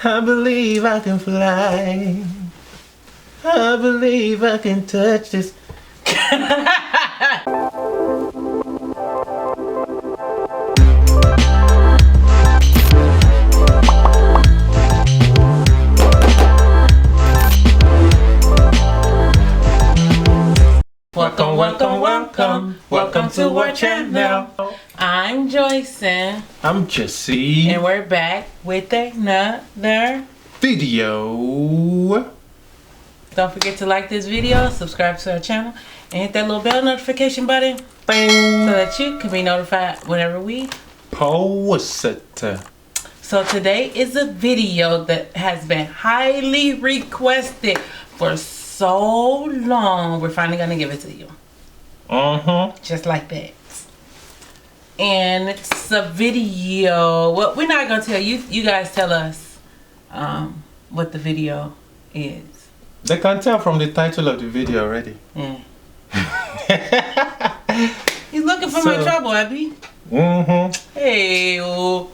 I believe I can fly. I believe I can touch this. Welcome to our channel. I'm Joyson. I'm Jesse. And we're back with another video. Don't forget to like this video, subscribe to our channel, and hit that little bell notification button Bing. so that you can be notified whenever we post it. So today is a video that has been highly requested for so long. We're finally gonna give it to you. Just like that. And it's a video. Well, we're not gonna tell you. You guys tell us what the video is. They can tell from the title of the video already. Yeah. He's looking for my trouble, Abby. Hey. Oh.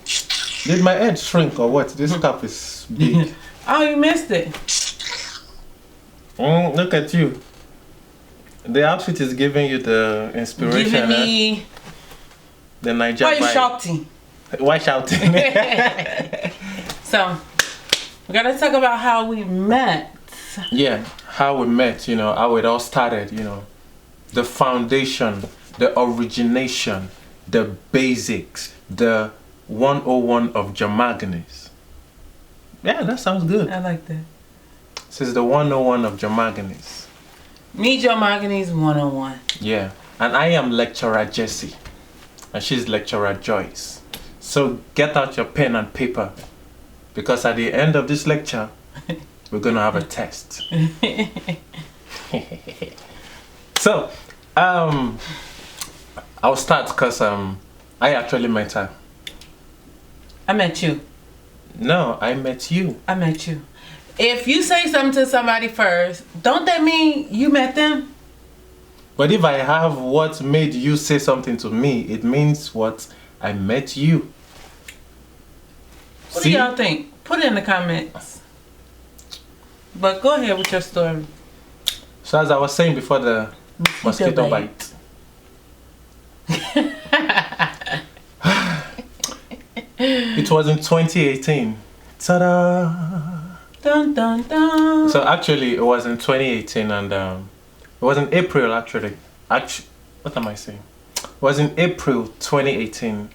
Did my head shrink or what? This cup is big. Oh, you missed it. Look at you. The outfit is giving you the inspiration. Giving me the Nigerian. Why you shouting? Why shouting? So, we gotta talk about how we met. Yeah, how we met, you know, how it all started, you know. The foundation, the origination, the basics, the 101 of Jamagenes. Yeah, that sounds good. I like that. This is the 101 of Jamagenes. Me, Jamagenes 101. Yeah, and I am lecturer Jesse, and she's lecturer Joyce. So get out your pen and paper, because at the end of this lecture, we're gonna have a test. So, I'll start because I actually met her. I met you. No, I met you. I met you. If you say something to somebody first, don't that mean you met them? But if I have what made you say something to me, it means what I met you. What do y'all think? Put it in the comments. But go ahead with your story. So as I was saying before the mosquito bite. It was in 2018. Ta-da! Dun, dun, dun. So actually it was in 2018 and it was in April actually. What am I saying? It was in April 2018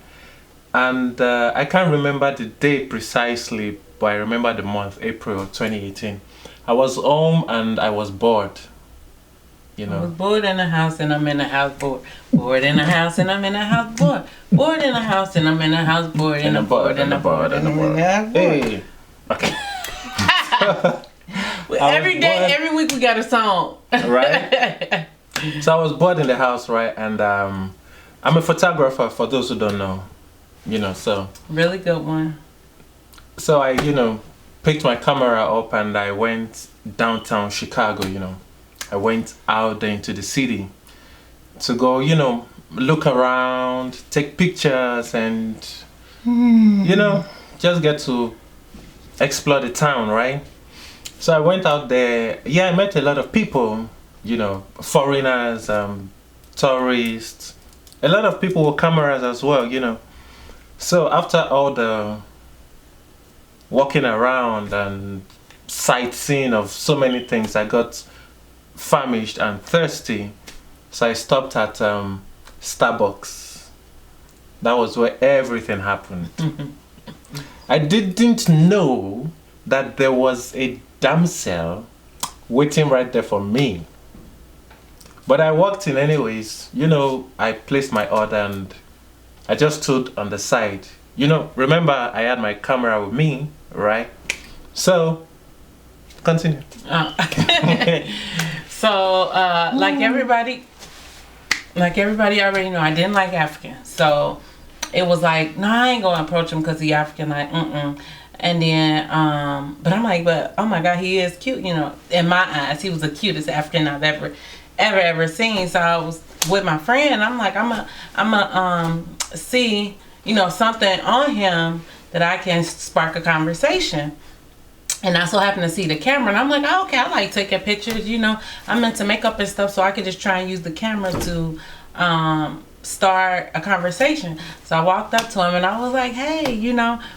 and I can't remember the date precisely, but I remember the month, April 2018. I was home and I was bored. You know. I was bored in the house and I'm in the house bored. Bored in the house and I'm in the house bored. Bored in the house and I'm in the house bored. And I'm bored and I'm bored and I'm in the house bored. Hey. Okay. Every day, every week we got a song. Right? So I was bored in the house, right? And I'm a photographer, for those who don't know. You know, so. Really good one. So I, you know, picked my camera up and I went downtown Chicago, you know. I went out there into the city to go, you know, look around, take pictures and, you know, just get to explore the town, right? So I went out there. Yeah, I met a lot of people, you know, foreigners, tourists, a lot of people with cameras as well, you know. So after all the walking around and sightseeing of so many things, I got famished and thirsty. So I stopped at Starbucks. That was where everything happened. I didn't know that there was a damsel waiting right there for me. But I walked in anyways. You know, I placed my order and I just stood on the side. You know, remember I had my camera with me, right? So, continue. So, like everybody already know, I didn't like Africans. So, it was like, no, I ain't gonna approach him because he African, like, And then, but I'm like, but oh my God, he is cute, you know. In my eyes, he was the cutest African I've ever seen. So I was with my friend. I'm like, I'm a see, you know, something on him that I can spark a conversation. And I so happened to see the camera, and I'm like, oh, okay, I like taking pictures. I'm into makeup and stuff, so I could just try and use the camera to start a conversation. So I walked up to him, and I was like, hey,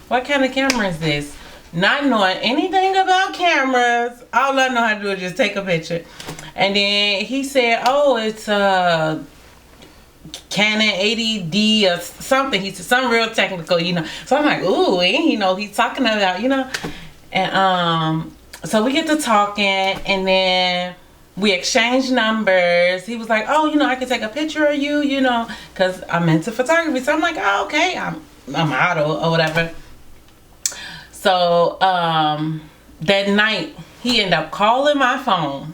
what kind of camera is this? Not knowing anything about cameras, all I know how to do is just take a picture. And then he said, oh, it's a Canon 80D or something. He said something real technical, So I'm like, ooh, and he's talking about, And so we get to talking, and then we exchange numbers. He was like, oh, I can take a picture of you, because I'm into photography. So I'm like, oh, okay, I'm a model or whatever. So that night, he ended up calling my phone.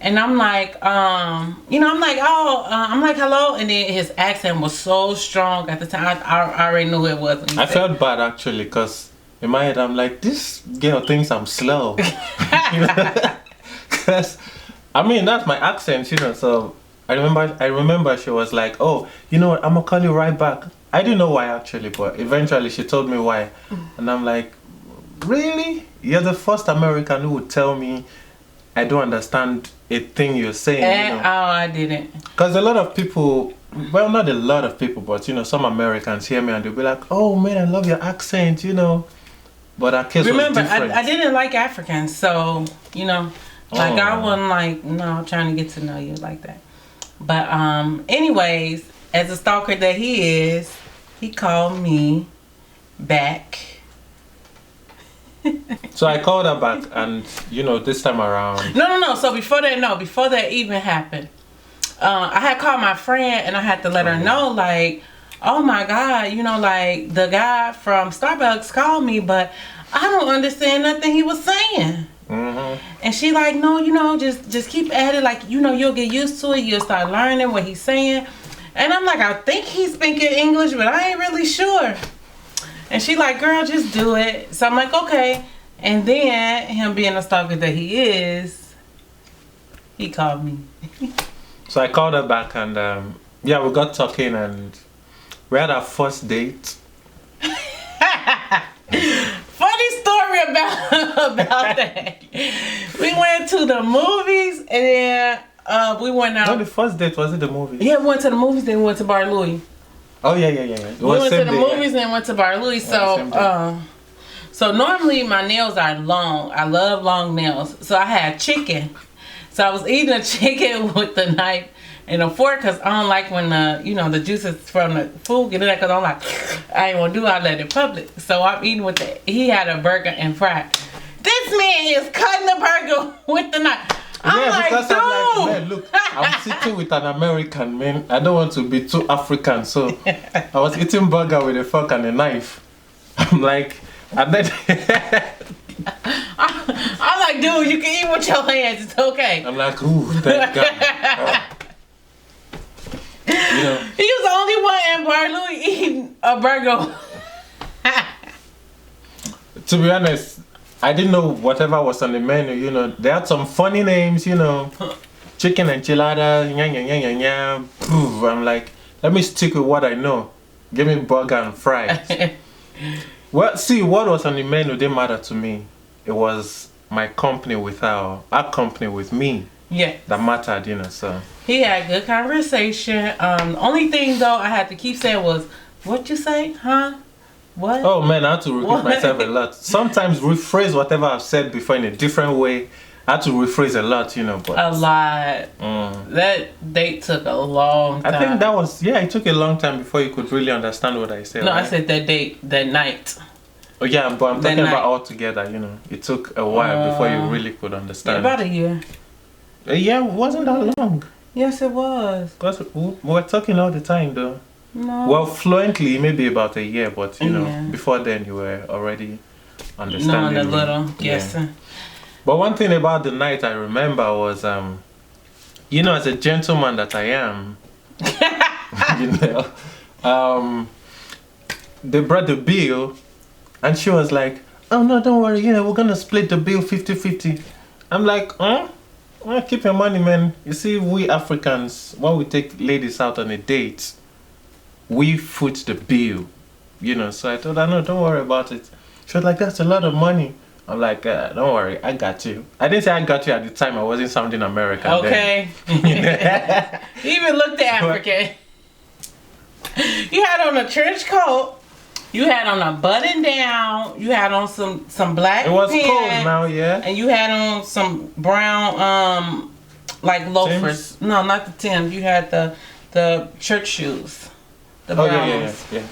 And I'm like, I'm like, I'm like, hello. And then his accent was so strong at the time. I already knew who it was. I felt bad, actually, because in my head, I'm like, this girl thinks I'm slow. Because, that's my accent, So I remember she was like, oh, you know what, I'm going to call you right back. I didn't know why, actually, but eventually she told me why. And I'm like, really? You're the first American who would tell me I don't understand a thing you're saying. Oh, I didn't. Because a lot of people, well, not a lot of people, but some Americans hear me and they'll be like, oh man, I love your accent, But our case was different. I didn't like Africans, so I wasn't like, no, trying to get to know you like that. But anyways, as a stalker that he is, he called me back. So I called her back, and this time around. No. So before that even happened, I had called my friend, and I had to let her know, like, oh my God, like the guy from Starbucks called me, but I don't understand nothing he was saying. And she like, no, just keep at it, like, you'll get used to it, you'll start learning what he's saying. And I'm like, I think he's speaking English, but I ain't really sure. And she like, girl, just do it. So I'm like, okay. And then him being a stalker that he is, he called me. So I called her back, and we got talking, and we had our first date. Funny story about that. We went to the movies, and then we went out. No, the first date, was it the movies? Yeah, we went to the movies, then we went to Bar Louie. Oh, yeah. We went to the movies and then went to Bar Louie. So normally my nails are long. I love long nails. So I had chicken. So I was eating a chicken with the knife and a fork, because I don't like when the juices from the food get in there, because I'm like, I ain't want to do all that in public. So I'm eating with he had a burger and fries. This man is cutting the burger with the knife. I'm like, because dude. I'm like, man, look, I'm sitting with an American, man. I don't want to be too African, so I was eating burger with a fork and a knife. I'm like, and then I'm like, dude, you can eat with your hands. It's okay. I'm like, ooh, thank God. He was the only one in Bar Louie eating a burger. To be honest, I didn't know whatever was on the menu, They had some funny names, Chicken enchilada, I'm like, let me stick with what I know. Give me burger and fries. Well, see, what was on the menu didn't matter to me. It was my company with her, our company with me. Yeah. That mattered, so. He had good conversation. Only thing, though, I had to keep saying was, what you say? Huh? What? Oh man, I had to repeat myself a lot. Sometimes rephrase whatever I've said before in a different way. I had to rephrase a lot, but a lot. That date took a long time. I think that was, it took a long time before you could really understand what I said. No, right? I said that night. Oh yeah, but I'm talking about all together, It took a while before you really could understand. About a year. A year wasn't that long. Yes, it was. Because we were talking all the time, though. No. Well, fluently, maybe about a year, but before then you were already understanding. Knowing a little, yes. Yeah. But one thing about the night I remember was, as a gentleman that I am, they brought the bill, and she was like, oh no, don't worry, we're gonna split the bill 50-50. I'm like, huh? Well, keep your money, man. You see, we Africans, when we take ladies out on a date, we foot the bill, So I told her, no, don't worry about it. She was like, that's a lot of money. I'm like, don't worry, I got you. I didn't say I got you at the time. I wasn't sounding American. Okay. You even looked African. You had on a trench coat. You had on a button down. You had on some black It was pants, cold now, yeah. and you had on some brown like loafers. Timbs? No, not the Timbs. You had the church shoes. The Oh brown yeah. ones. Yeah.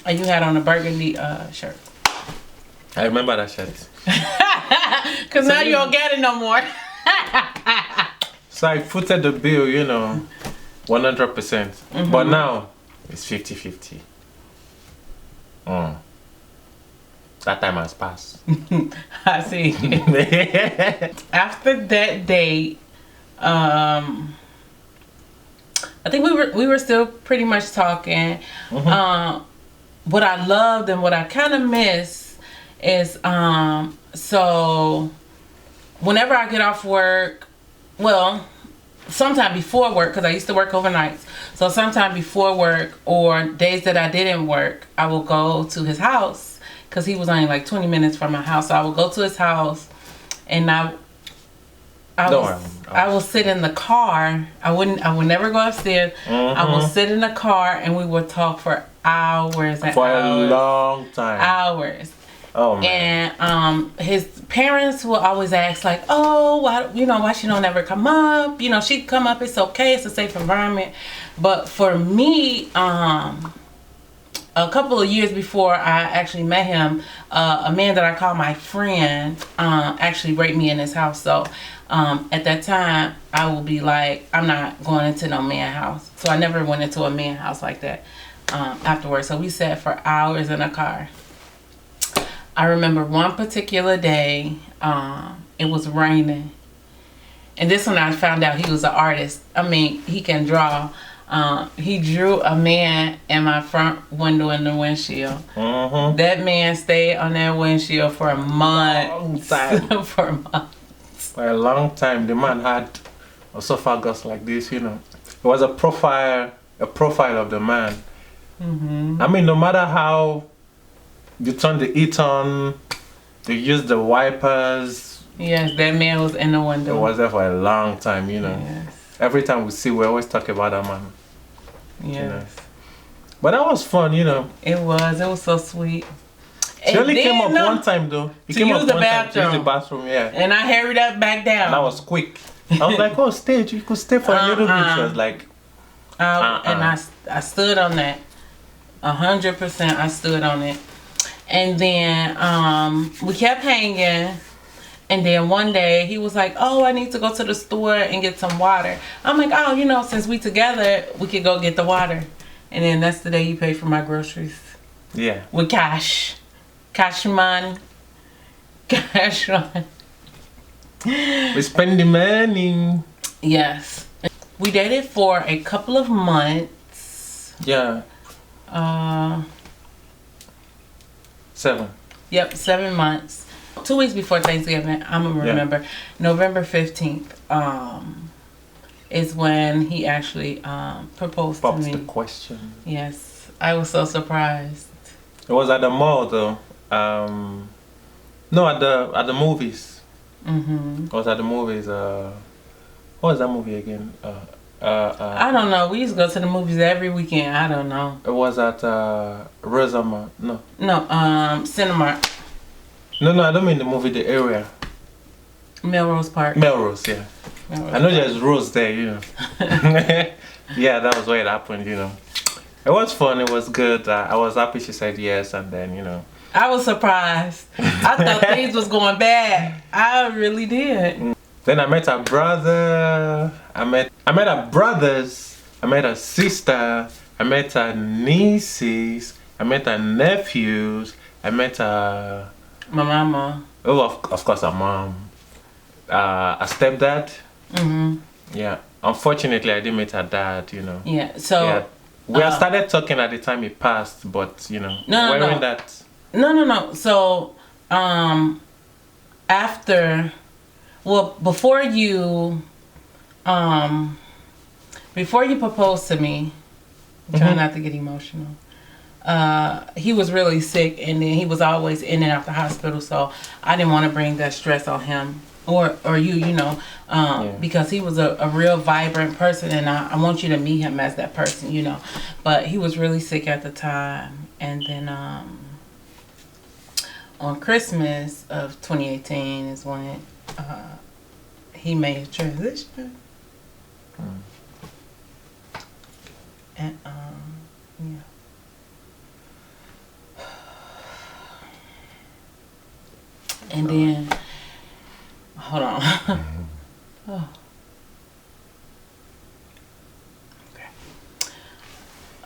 And you had on a burgundy shirt. I remember that shirt. Cause now you don't get it no more. So I footed the bill, 100%. But now it's 50-50. That time has passed. I see. After that date, I think we were still pretty much talking. What I loved and what I kind of miss is so whenever I get off work, well, sometime before work, because I used to work overnights. So sometime before work or days that I didn't work, I will go to his house because he was only like 20 minutes from my house. So I would go to his house and I will sit in the car. I would never go upstairs. I will sit in the car and we would talk for hours and for hours. A long time. Hours. Oh man. And his parents will always ask like, oh, why she don't ever come up? She'd come up, it's okay, it's a safe environment. But for me, a couple of years before I actually met him, a man that I call my friend actually raped me in his house. So at that time, I will be like, I'm not going into no man house. So I never went into a man house like that afterwards. So we sat for hours in a car. I remember one particular day, it was raining. And this one I found out he was an artist. I mean, he can draw. He drew a man in my front window in the windshield. That man stayed on that windshield for a month. For months. For a long time. The man had esophagus like this, It was a profile of the man. I mean, no matter how you turn the heat on, you use the wipers. Yes, that man was in the window. It was there for a long time, Yes. Every time we always talk about that man. Yes. But that was fun, It was so sweet. She only came up one time though. He to came use up the one time to use the bathroom, yeah. And I hurried up back down. And that was quick. I was like, oh, stay, you could stay for a little bit. She was like, And I stood on that. 100% I stood on it. And then we kept hanging. And then one day he was like, oh, I need to go to the store and get some water. I'm like, oh, since we together, we could go get the water. And then that's the day he paid for my groceries. Yeah. With cash. Cash money. Cash money. We spend the money. Yes. We dated for a couple of months. Yeah. 7. Yep, 7 months. 2 weeks before Thanksgiving, I'm gonna remember. Yeah. November 15th is when he actually proposed to me. Pops the question. Yes, I was so surprised. It was at the mall though. No, at the movies. It was at the movies. What was that movie again? I don't know. We used to go to the movies every weekend. I don't know. It was at Rosamond. No, Cinemark. No, I don't mean the movie, the area. Melrose Park. Melrose, yeah. Melrose I know Park. there's Rose there, Yeah, that was where it happened, It was fun, it was good. I was happy she said yes, and then, I was surprised. I thought things was going bad. I really did. Then I met her brother. I met her brothers. I met her sister. I met her nieces. I met her nephews. I met her... My mama. Oh, of course, her mom. A stepdad. Yeah. Unfortunately, I didn't meet her dad, Yeah, so... Yeah. We had started talking at the time it passed, but, No. that... No. So, after... Well, before you proposed to me, I'm trying not to get emotional. he was really sick, and then he was always in and out the hospital. So I didn't want to bring that stress on him or you know, because he was a real vibrant person, and I want you to meet him as that person, you know. But he was really sick at the time, and then on Christmas of 2018 is when he made a transition. And yeah. And then, hold on. Oh. Okay.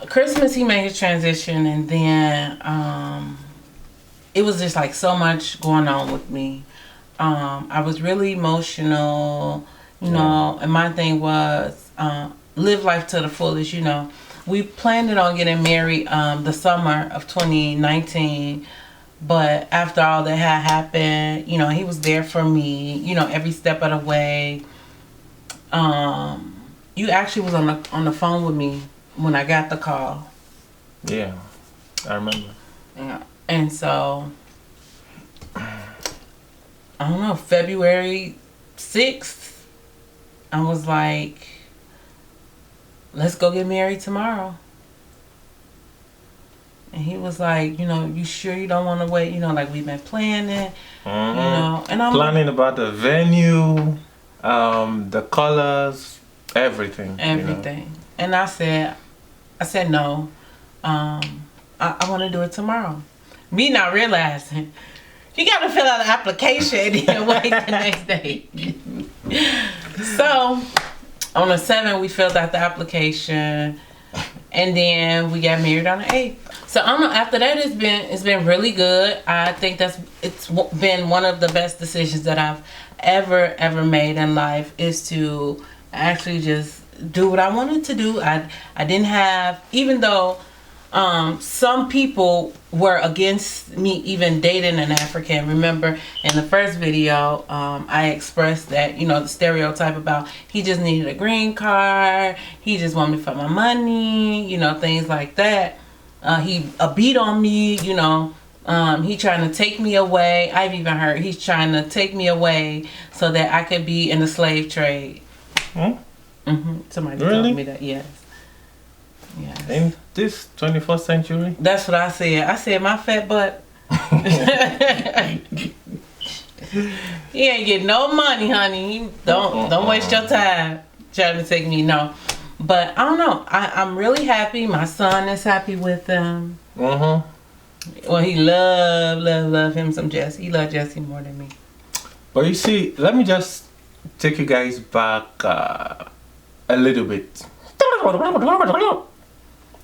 Christmas, he made his transition, and then it was just like so much going on with me. I was really emotional, you know, and my thing was live life to the fullest, you know. We planned on getting married the summer of 2019. But after all that had happened, you know, he was there for me, you know, every step of the way. You actually was on the phone with me when I got the call. Yeah, I remember. Yeah. And so, I don't know, February 6th, I was like, let's go get married tomorrow. And he was like, you know, you sure you don't want to wait? You know, like we've been planning, you know. And I'm planning about the venue, the colors, everything. Everything. You know? And I said no. I want to do it tomorrow. Me not realizing, you got to fill out an application and then wait the next day. So, on the 7th, we filled out the application. And then we got married on the 8th. So I don't know. After that, it's been really good. I think it's been one of the best decisions that I've ever made in life, is to actually just do what I wanted to do. I didn't have, even though some people were against me even dating an African. Remember in the first video, I expressed that, you know, the stereotype about he just needed a green card, he just wanted me for my money, you know, things like that. He beat on me, you know. He trying to take me away. I've even heard he's trying to take me away so that I could be in the slave trade. Somebody told me that. Yes. In this 21st century? That's what I said. I said, my fat butt. He ain't getting no money, honey. Don't waste your time trying to take me. No. But I don't know. I'm really happy. My son is happy with them. Well, he love him some Jesse. He love Jesse more than me. But you see, let me just take you guys back a little bit.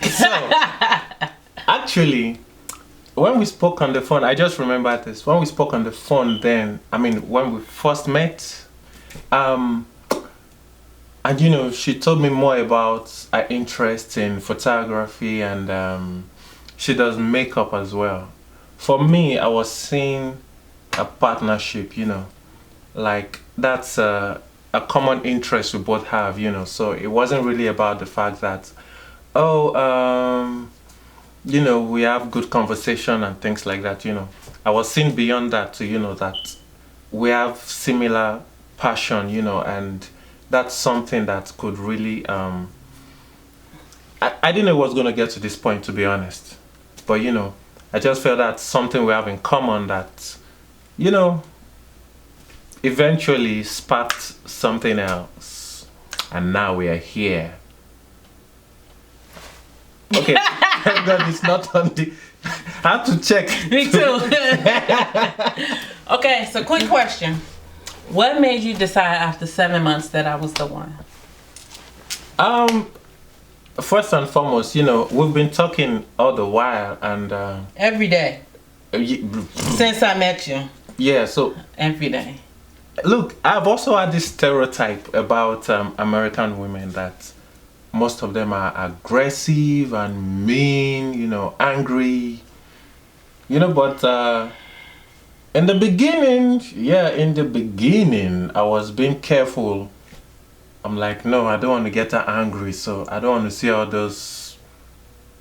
So, actually, when we spoke on the phone, I just remember this. When we spoke on the phone then, I mean, when we first met, and you know, she told me more about her interest in photography, and she does makeup as well. For me, I was seeing a partnership, you know, like that's a common interest we both have, you know. So it wasn't really about the fact that, you know, we have good conversation and things like that, you know. I was seeing beyond that to, you know, that we have similar passion, you know, and that's something that could really, I didn't know it was going to get to this point, to be honest. But, you know, I just felt that's something we have in common that, you know, eventually sparked something else. And now we are here. Okay, thank God it's not on the... I have to check. Me too. Okay, so quick question. What made you decide after 7 months that I was the one? First and foremost, you know, we've been talking all the while, and every day. Since I met you. Yeah, so every day. Look, I've also had this stereotype about American women that most of them are aggressive and mean, you know, angry, you know, but in the beginning, I was being careful. I'm like, no, I don't want to get her angry, so I don't want to see all those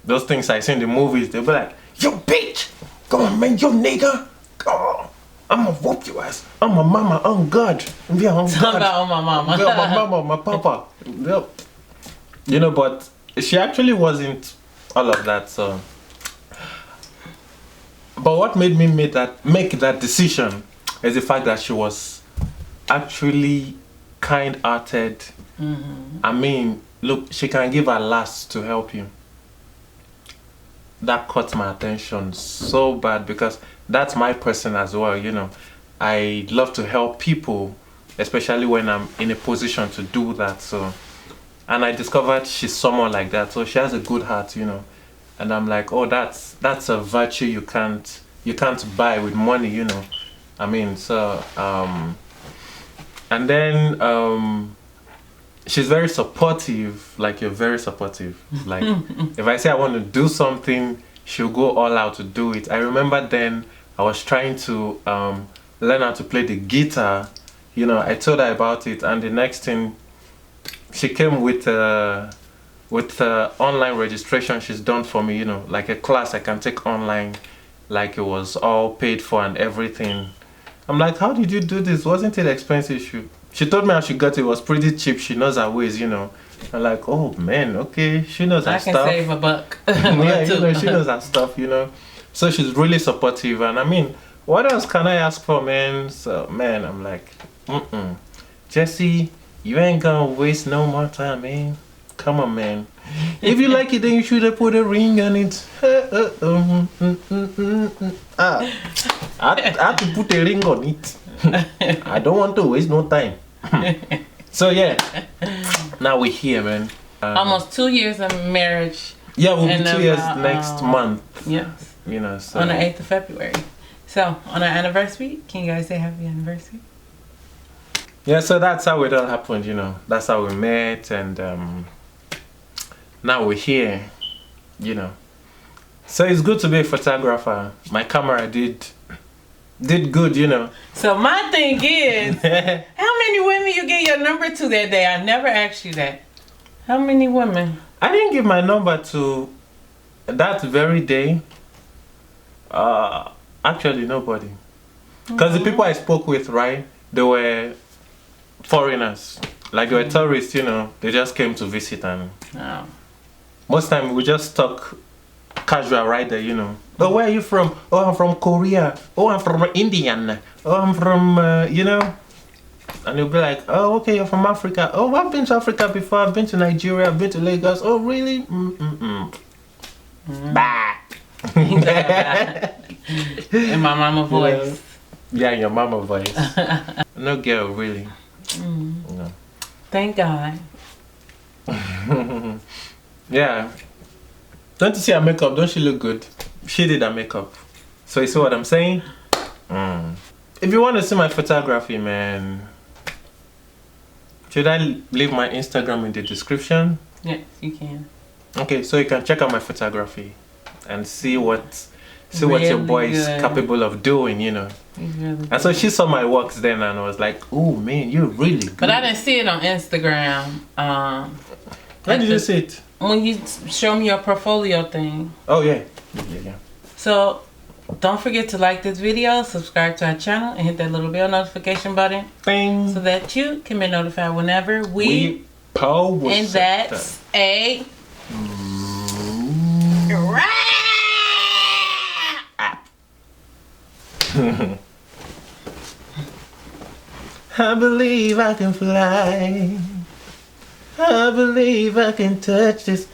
those things I see in the movies, they'll be like, yo bitch, come on man, yo nigga, come on, I'ma whoop your ass. I'm my mama, I'm God. Yeah, I'm Talk God. about my mama. Yeah, my mama, my papa. Yep. You know, but she actually wasn't all of that, so. But what made me make that decision is the fact that she was actually kind-hearted. I mean, look, she can give her last to help you. That caught my attention so bad because that's my person as well, you know. I love to help people, especially when I'm in a position to do that. So, and I discovered she's someone like that. So she has a good heart, you know. And I'm like, oh, that's a virtue you can't buy with money, you know. I mean, so and then she's very supportive. Like, you're very supportive. Like, if I say I want to do something, she'll go all out to do it. I remember then I was trying to learn how to play the guitar. You know, I told her about it, and the next thing, she came with online registration she's done for me. You know, like a class I can take online, like it was all paid for and everything. I'm like, how did you do this? Wasn't it expensive? She told me how she got it. It was pretty cheap. She knows her ways, you know. I'm like, oh man, okay, she knows her stuff. I can save a buck. Yeah, you know, she knows her stuff, you know. So she's really supportive, and I mean, what else can I ask for, man? So man, I'm like, Jesse, you ain't gonna waste no more time, man. Come on, man. If you like it, then you should have put a ring on it. I have to put a ring on it. I don't want to waste no time. So yeah, now we're here, man. Almost 2 years of marriage. Yeah, we'll be 2 years next month. Yes. You know, so on the 8th of February. So on our anniversary, can you guys say happy anniversary? Yeah, so that's how it all happened, you know. That's how we met, and now we're here, you know. So it's good to be a photographer. My camera did good, you know. So my thing is, how many women you get your number to that day? I never asked you that. How many women? I didn't give my number to that very day. Actually, nobody. Because the people I spoke with, right, they were foreigners. Like, they were tourists, you know. They just came to visit, and most time we just talk casual right there, you know. Oh, where are you from? Oh, I'm from Korea. Oh, I'm from Indian. Oh, I'm from, you know. And you'll be like, oh, okay, you're from Africa. Oh, I've been to Africa before. I've been to Nigeria. I've been to Lagos. Oh, really? Bah. In my mama voice. Yeah, your mama voice. No girl, really. No. Thank God. Yeah. Don't you see her makeup? Don't she look good? She did her makeup. So you see what I'm saying? If you want to see my photography, man, should I leave my Instagram in the description? Yes, you can. Okay, so you can check out my photography and see what your boy is capable of doing, you know. Really and so she saw my works then and was like, oh man, you're really good. But I didn't see it on Instagram. Where did you see it? When you show me your portfolio thing. Oh yeah. So don't forget to like this video, subscribe to our channel, and hit that little bell notification button. Bing. So that you can be notified whenever we post. And that's a I believe I can fly. I believe I can touch this.